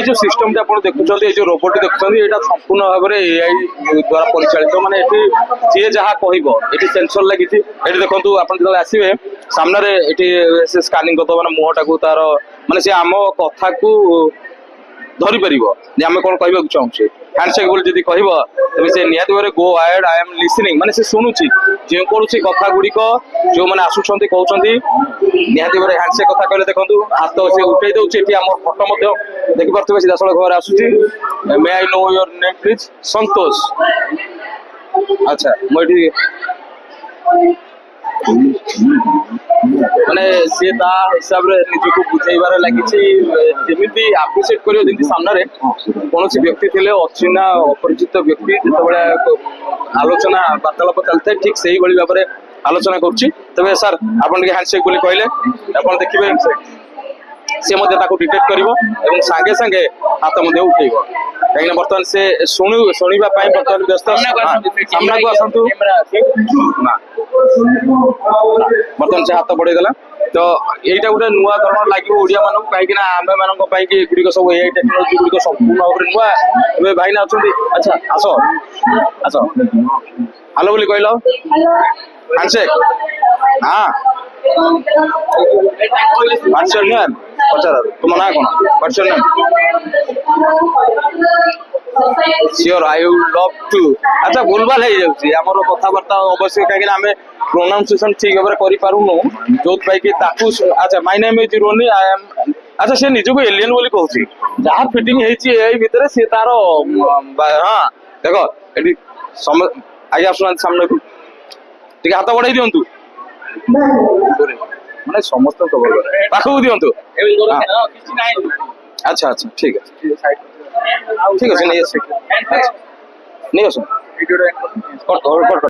जो system T आप देखुं जो रोबोट देखुं यहाँ संपूर्ण भाव में एआई द्वारा परिचालित माने जी जहाँ कह सेंसर लगी देखो आप जो आसवे सामने ये स्कानिंग करते मैंने मुहटा को तार माने सी आम कथा को धरी पार आम कौन कहूँ चाहूँचे हैंडसेक बोली जब कह तेज से निहत भाव गो आहेड आई एम लिसनिंग माने से शुणुची जो कौन कथा गुड़िक जो मैंने आसुंच कहते निहत भाव हैंडसेक कथा कहले देखो हाथ से उठे दूसरी आम फटो देखिपे सीधासल घर आसूसी may I know your name please Santosh अच्छा मुझे माने सी हिसाब रे निजको बुझेबार लगी आप्रिशिएट कर सामने कौन व्यक्ति थे अचिना अपरिचित व्यक्ति जो आलोचना वार्तालाप चलता है ठीक से भाव में आलोचना करें सर आप हैंडसेक बोली कहले आप देखिए सी डिटेक्ट कर सागे सागे हाथ उठे कहीं बर्तमान से शुणा बर्तमान व्यस्त सामना को आसतु बर्तमान से हाथ बढ़ेगला तो यहीटा गोटे नुआ धरण लगे ओडिया मानक कहीं आम मानी गुड़िक सब ए टेक्नोलोजी गुड़िक संपूर्ण भाव में नुआ भाईना अच्छा अच्छा आस आस हेलो बोली कहल हैंडसेक हाँ व्हाट्स योर नेम पचार तुम ना कौन what's your name sure I would love to अच्छा भूलभाल हो जाऊँगी आमर कथबार्ता अवश्य कहीं आम प्रोनाउंसिएशन ठीक भाव कर पारूनु जो अच्छा my name is Ronnie I am अच्छा सी निजको एलियन बोली कहूँ जहाँ फिटिंग भितर सी तार हाँ देख ये आगे आसुना सामने को हाथ बढ़ाई दिंतु माने समस्त पाखक दिंतु अच्छा अच्छा ठीक है ठीक है नहीं आस नहीं आस